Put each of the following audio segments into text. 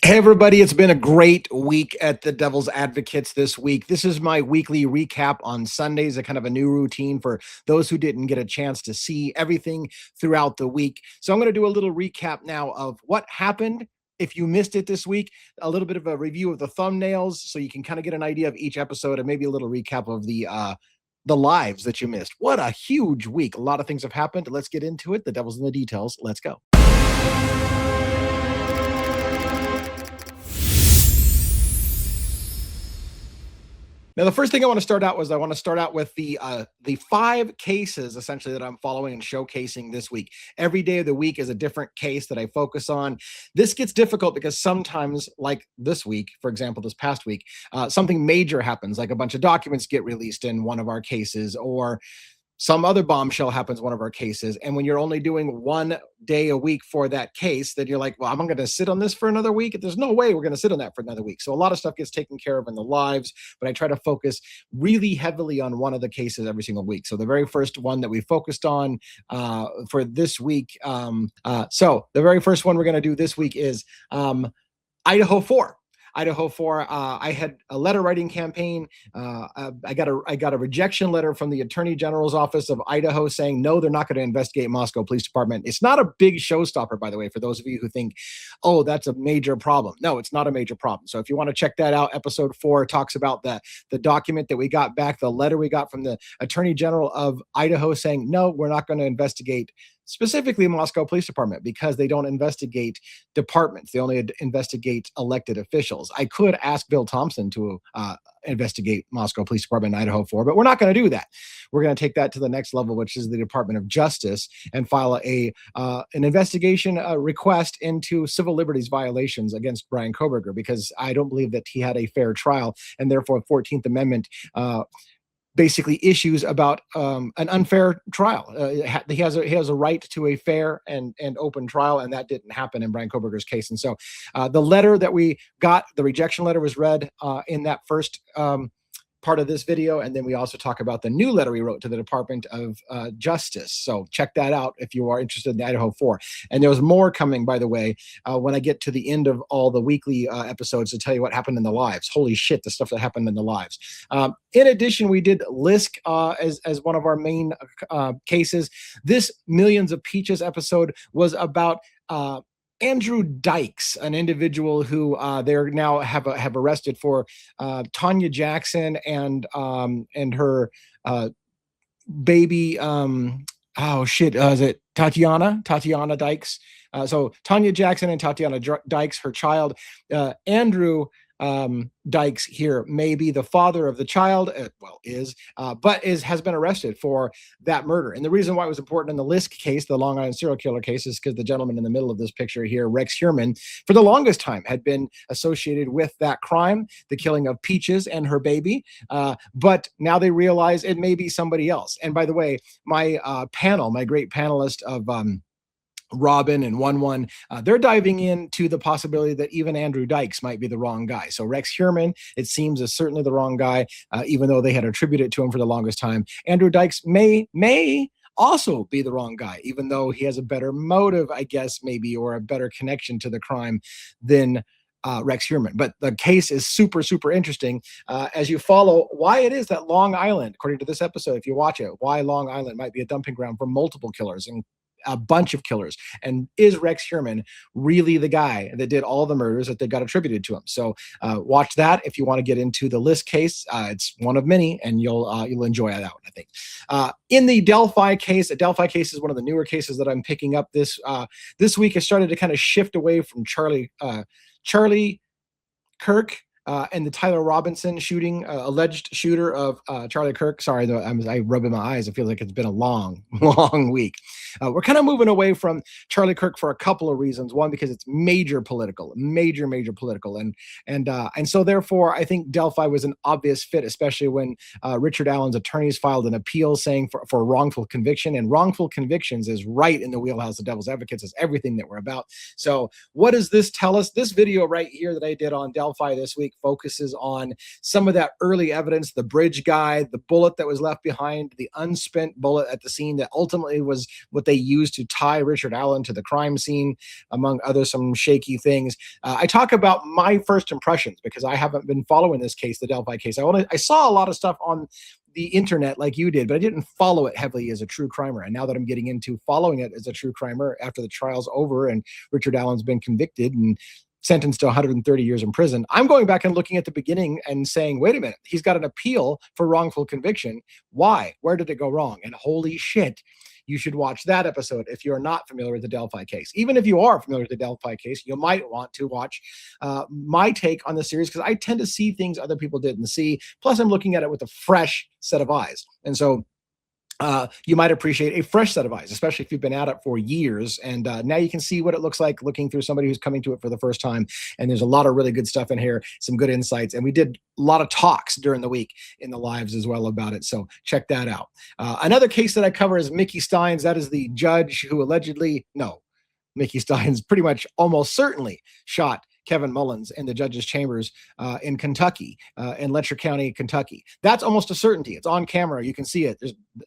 Hey, everybody, it's been a great week at the Devil's Advocates this week. This is my weekly recap on Sundays, a kind of a new routine for those who didn't get a chance to see everything throughout the week. So I'm going to do a little recap now of what happened. If you missed it this week, a little bit of a review of the thumbnails so you can kind of get an idea of each episode and maybe a little recap of the lives that you missed. What a huge week. A lot of things have happened. Let's get into it. The devil's in the details. Let's go. Now, the first thing I want to start out with the 5 cases essentially that I'm following and showcasing this week. Every day of the week is a different case that I focus on. This gets difficult because sometimes, like this week, for example, this past week, something major happens, like a bunch of documents get released in one of our cases, or some other bombshell happens in one of our cases. And when you're only doing 1 day a week for that case, then you're like, well, I'm going to sit on this for another week. There's no way we're going to sit on that for another week. So a lot of stuff gets taken care of in the lives, but I try to focus really heavily on one of the cases every single week. So the very first one that we focused on for this week. So the very first one we're going to do this week is Idaho 4. Idaho 4, I had a letter writing campaign. I got a rejection letter from the Attorney General's office of Idaho saying, no, they're not going to investigate Moscow Police Department. It's not a big showstopper, by the way, for those of you who think, oh, that's a major problem. No, it's not a major problem. So if you want to check that out, episode 4 talks about the document that we got back, the letter we got from the Attorney General of Idaho saying, no, we're not going to investigate specifically Moscow Police Department because they don't investigate departments. They only investigate elected officials. I could ask Bill Thompson to investigate Moscow Police Department in Idaho 4, but we're not going to do that. We're going to take that to the next level, which is the Department of Justice, and file an investigation request into civil liberties violations against Bryan Kohberger, because I don't believe that he had a fair trial, and therefore 14th Amendment basically issues about an unfair trial. He has a right to a fair and open trial, and that didn't happen in Bryan Kohberger's case. And so the letter that we got, the rejection letter, was read in that first part of this video, and then we also talk about the new letter we wrote to the Department of Justice. So check that out if you are interested in the Idaho 4. And there was more coming, by the way, when I get to the end of all the weekly episodes to tell you what happened in the lives. Holy shit, the stuff that happened in the lives. In addition, we did LISK as one of our main cases. This Millions of Peaches episode was about Andrew Dykes, an individual who they're now have arrested for Tanya Jackson and her baby. Is it Tatiana Dykes? So Tanya Jackson and Tatiana Dykes, her child. Andrew Dykes here may be the father of the child, has been arrested for that murder. And the reason why it was important in the LISK case, the Long Island serial killer case, is because the gentleman in the middle of this picture here, Rex Heuermann, for the longest time had been associated with that crime, the killing of Peaches and her baby. But now they realize it may be somebody else. And by the way, my great panelist of Robin and 1-1, they're diving into the possibility that even Andrew Dykes might be the wrong guy. So Rex Heuermann, it seems, is certainly the wrong guy, even though they had attributed it to him for the longest time. Andrew Dykes may also be the wrong guy, even though he has a better motive, I guess, maybe, or a better connection to the crime than Rex Heuermann. But the case is super, super interesting as you follow why it is that Long Island, according to this episode, if you watch it, why Long Island might be a dumping ground for multiple killers and a bunch of killers. And is Rex Heuermann really the guy that did all the murders that they got attributed to him? So watch that if you want to get into the LISK case. It's one of many, and you'll enjoy that one, I think. In the Delphi case, the Delphi case is one of the newer cases that I'm picking up this week. I started to kind of shift away from Charlie Kirk and the Tyler Robinson shooting, alleged shooter of Charlie Kirk. Sorry, I rub in my eyes. It feels like it's been a long, long week. We're kind of moving away from Charlie Kirk for a couple of reasons. One, because it's major political, and so therefore, I think Delphi was an obvious fit, especially when Richard Allen's attorneys filed an appeal saying for wrongful conviction, and wrongful convictions is right in the wheelhouse of Devil's Advocates. Is everything that we're about. So what does this tell us? This video right here that I did on Delphi this week focuses on some of that early evidence, the bridge guy, the bullet that was left behind, the unspent bullet at the scene that ultimately was what they used to tie Richard Allen to the crime scene, among other some shaky things. I talk about my first impressions because I haven't been following this case, the Delphi case. I saw a lot of stuff on the internet like you did, but I didn't follow it heavily as a true crimer. And now that I'm getting into following it as a true crimer after the trial's over and Richard Allen's been convicted and sentenced to 130 years in prison, I'm going back and looking at the beginning and saying, wait a minute, he's got an appeal for wrongful conviction. Why? Where did it go wrong? And holy shit, you should watch that episode if you're not familiar with the Delphi case. Even if you are familiar with the Delphi case, you might want to watch my take on the series because I tend to see things other people didn't see. Plus, I'm looking at it with a fresh set of eyes. And so you might appreciate a fresh set of eyes, especially if you've been at it for years. And now you can see what it looks like looking through somebody who's coming to it for the first time. And there's a lot of really good stuff in here, some good insights. And we did a lot of talks during the week in the lives as well about it. So check that out. Another case that I cover is Mickey Stein's. That is the judge who Mickey Stein's pretty much almost certainly shot Kevin Mullins in the judge's chambers in Kentucky, in Letcher County, Kentucky. That's almost a certainty. It's on camera. You can see it.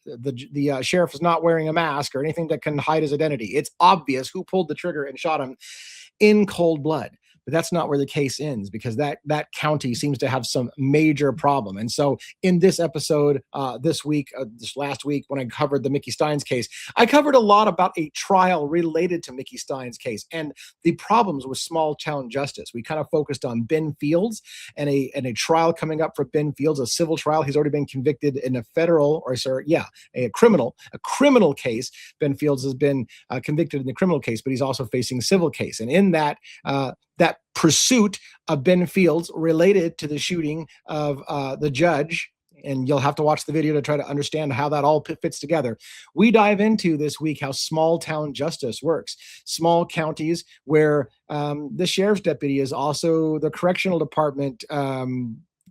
The sheriff is not wearing a mask or anything that can hide his identity. It's obvious who pulled the trigger and shot him in cold blood. But that's not where the case ends because that county seems to have some major problem. And so in this episode, this last week, when I covered the Mickey Stein's case, I covered a lot about a trial related to Mickey Stein's case and the problems with small town justice. We kind of focused on Ben Fields and a trial coming up for Ben Fields, a civil trial. He's already been convicted in a criminal case. Ben Fields has been convicted in the criminal case, but he's also facing a civil case. And in that pursuit of Ben Fields related to the shooting of the judge, and you'll have to watch the video to try to understand how that all fits together. We dive into this week how small town justice works. Small counties where the sheriff's deputy is also the correctional department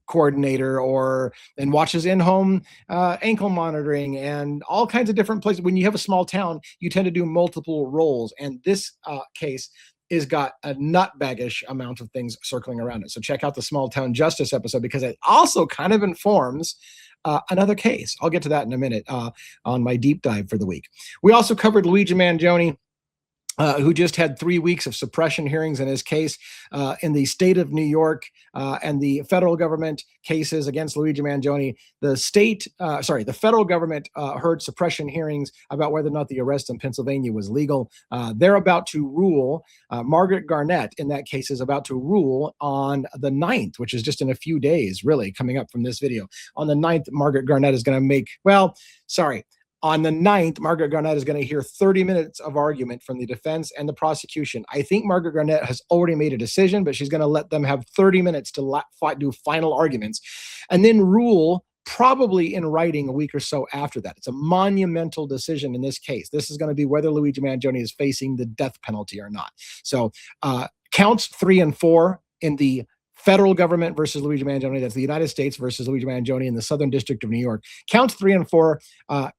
coordinator and watches in-home ankle monitoring and all kinds of different places. When you have a small town, you tend to do multiple roles. And this case is got a nutbaggish amount of things circling around it. So check out the small town justice episode because it also kind of informs another case. I'll get to that in a minute on my deep dive for the week. We also covered Luigi Manjone, who just had 3 weeks of suppression hearings in his case in the state of New York and the federal government cases against Luigi Manjone. The federal government heard suppression hearings about whether or not the arrest in Pennsylvania was legal. They're about to rule. Margaret Garnett in that case is about to rule on the 9th, which is just in a few days, really, coming up from this video. On the 9th, Margaret Garnett is going to on the 9th, Margaret Garnett is going to hear 30 minutes of argument from the defense and the prosecution. I think Margaret Garnett has already made a decision, but she's going to let them have 30 minutes to do final arguments and then rule probably in writing a week or so after that. It's a monumental decision in this case. This is going to be whether Luigi Manjone is facing the death penalty or not. So counts 3 and 4 in the federal government versus Luigi Manjone, that's the United States versus Luigi Manjone in the Southern District of New York. Counts 3 and 4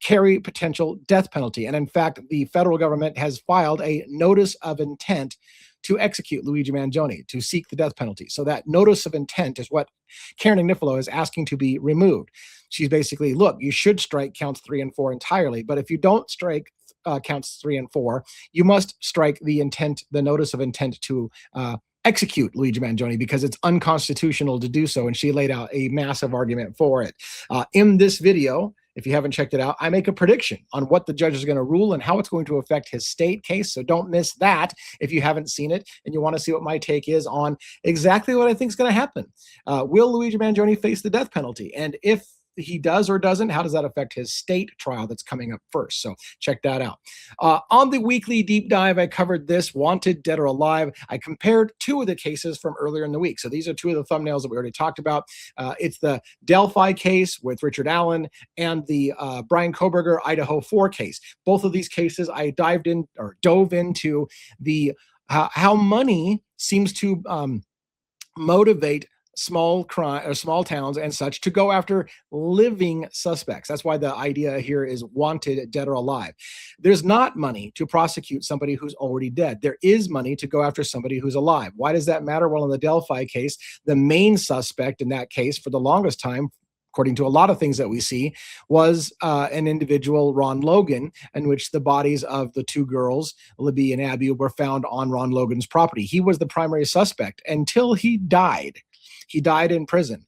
carry potential death penalty. And in fact, the federal government has filed a notice of intent to execute Luigi Manjone, to seek the death penalty. So that notice of intent is what Karen Agnifilo is asking to be removed. She's basically, look, you should strike counts 3 and 4 entirely, but if you don't strike counts 3 and 4, you must strike the notice of intent to execute Luigi Manjone because it's unconstitutional to do so. And she laid out a massive argument for it. In this video, if you haven't checked it out, I make a prediction on what the judge is going to rule and how it's going to affect his state case. So don't miss that if you haven't seen it and you want to see what my take is on exactly what I think is going to happen. Will Luigi Manjone face the death penalty? And if he does or doesn't, how does that affect his state trial that's coming up first? So check that out. On the weekly deep dive, I covered this, Wanted, Dead or Alive. I compared 2 of the cases from earlier in the week. So these are 2 of the thumbnails that we already talked about. It's the Delphi case with Richard Allen and the Bryan Kohberger Idaho 4 case. Both of these cases, I dove into the how money seems to motivate small crime or small towns and such to go after living suspects. That's why the idea here is wanted, dead or alive. There's not money to prosecute somebody who's already dead. There is money to go after somebody who's alive. Why does that matter? Well, in the Delphi case, the main suspect in that case for the longest time, according to a lot of things that we see, was an individual, Ron Logan, in which the bodies of the two girls, Libby and Abby, were found on Ron Logan's property. He was the primary suspect until he died. He died in prison.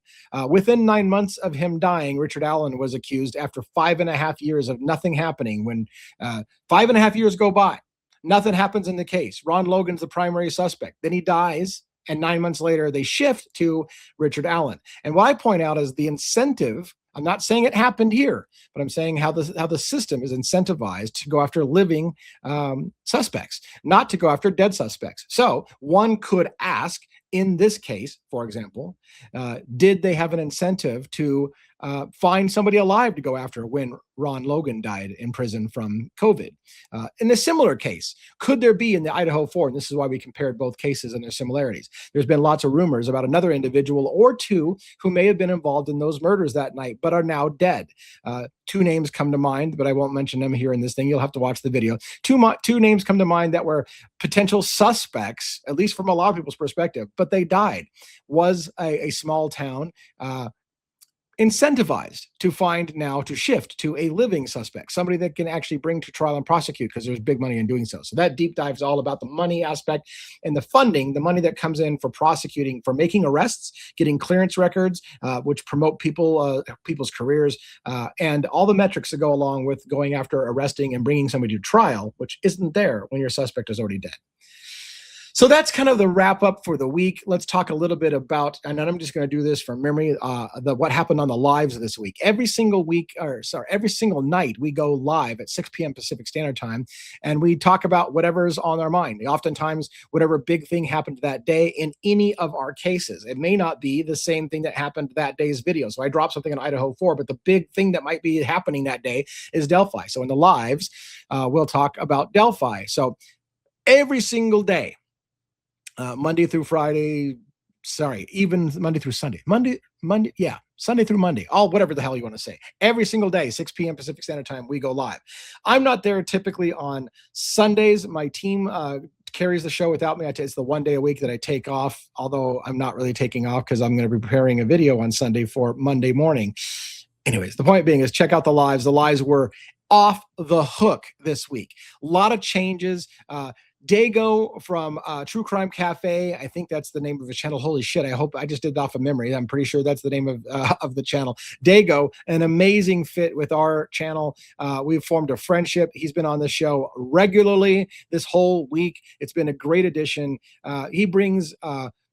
Within 9 months of him dying, Richard Allen was accused after 5.5 years of nothing happening. When 5.5 years go by, nothing happens in the case. Ron Logan's the primary suspect. Then he dies, and 9 months later, they shift to Richard Allen. And what I point out is the incentive. I'm not saying it happened here, but I'm saying how the system is incentivized to go after living suspects, not to go after dead suspects. So one could ask, in this case, for example, did they have an incentive to find somebody alive to go after when Ron Logan died in prison from COVID? In a similar case, could there be in the Idaho 4, and this is why we compared both cases and their similarities, there's been lots of rumors about another individual or two who may have been involved in those murders that night, but are now dead. Two names come to mind, but I won't mention them here in this thing. You'll have to watch the video. Two names come to mind that were potential suspects, at least from a lot of people's perspective, but they died. Was a small town incentivized to shift to a living suspect, somebody that can actually bring to trial and prosecute, because there's big money in doing so. So that deep dive is all about the money aspect and the funding, the money that comes in for prosecuting, for making arrests, getting clearance records, which promote people's careers, and all the metrics that go along with going after arresting and bringing somebody to trial, which isn't there when your suspect is already dead. So that's kind of the wrap up for the week. Let's talk a little bit about, and then I'm just going to do this from memory, what happened on the lives this week. Every single night we go live at 6 p.m. Pacific Standard Time, and we talk about whatever's on our mind. Oftentimes, whatever big thing happened that day in any of our cases. It may not be the same thing that happened that day's video. So I dropped something in Idaho 4, but the big thing that might be happening that day is Delphi. So in the lives, we'll talk about Delphi. So every single day, Monday through Friday, even Monday through Sunday, Sunday through Monday, whatever the hell you want to say. Every single day, 6 p.m. Pacific Standard Time, we go live. I'm not there typically on Sundays. My team carries the show without me. It's the one day a week that I take off, although I'm not really taking off because I'm going to be preparing a video on Sunday for Monday morning. Anyways, the point being is check out the lives. The lives were off the hook this week. A lot of changes. Dago from True Crime Cafe, I think that's the name of the channel. Holy shit, I hope I just did it off of memory. I'm pretty sure that's the name of the channel. Dago, an amazing fit with our channel. We've formed a friendship. He's been on the show regularly this whole week. It's been a great addition. He brings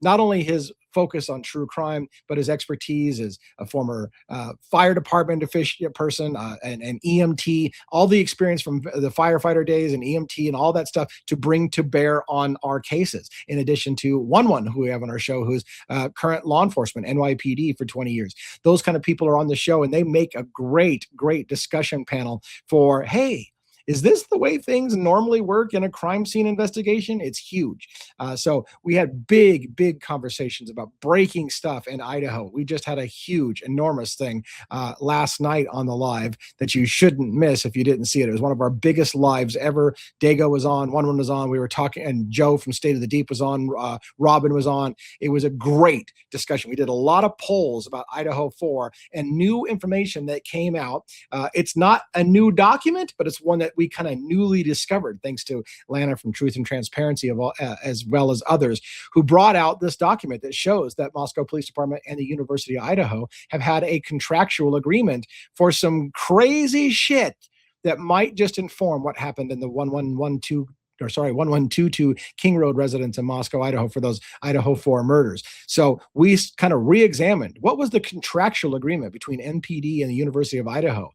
not only his focus on true crime, but his expertise as a former fire department person, an EMT, all the experience from the firefighter days and EMT and all that stuff to bring to bear on our cases. In addition to one who we have on our show, who's current law enforcement, NYPD for 20 years. Those kind of people are on the show, and they make a great discussion panel for, hey, is this the way things normally work in a crime scene investigation? It's huge. So we had big conversations about breaking stuff in Idaho. We just had a huge, enormous thing last night on the live that you shouldn't miss if you didn't see it. It was one of our biggest lives ever. Dago was on, one was on. We were talking, and Joe from State of the Deep was on. Robin was on. It was a great discussion. We did a lot of polls about Idaho 4 and new information that came out. It's not a new document, but it's one that we kind of newly discovered, thanks to Lana from Truth and Transparency, as well as others, who brought out this document that shows that Moscow Police Department and the University of Idaho have had a contractual agreement for some crazy shit that might just inform what happened in the 1122 King Road residence in Moscow, Idaho, for those Idaho 4 murders. So we kind of re-examined what was the contractual agreement between MPD and the University of Idaho.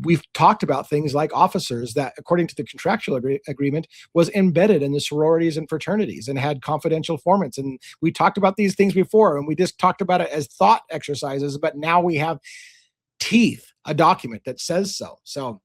We've talked about things like officers that, according to the contractual agreement, was embedded in the sororities and fraternities and had confidential informants. And we talked about these things before, and we just talked about it as thought exercises, but now we have teeth, a document that says so. So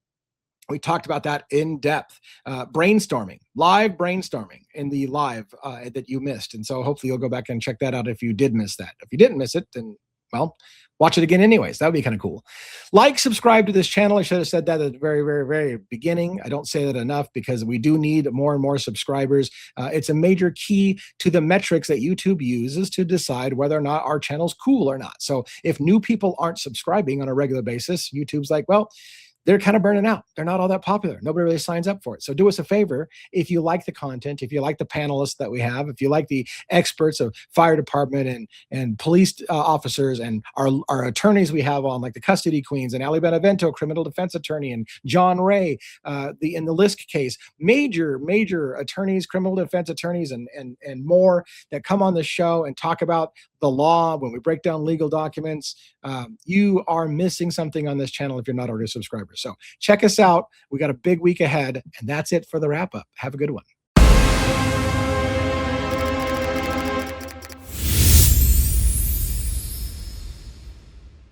We talked about that in depth. Brainstorming, live brainstorming in the live that you missed. And so hopefully you'll go back and check that out if you did miss that. If you didn't miss it, then, well, watch it again anyways. That would be kind of cool. Like, subscribe to this channel. I should have said that at the very, very, very beginning. I don't say that enough because we do need more and more subscribers. It's a major key to the metrics that YouTube uses to decide whether or not our channel's cool or not. So if new people aren't subscribing on a regular basis, YouTube's like, well, they're kind of burning out. They're not all that popular. Nobody really signs up for it. So do us a favor. If you like the content, if you like the panelists that we have, if you like the experts of fire department and police officers and our attorneys we have on, like the custody queens and Ali Benevento, criminal defense attorney, and John Ray, in the LISK case, major attorneys, criminal defense attorneys, and more that come on the show and talk about the law, when we break down legal documents, you are missing something on this channel if you're not already a subscriber. So check us out. We got a big week ahead, and that's it for the wrap up. Have a good one.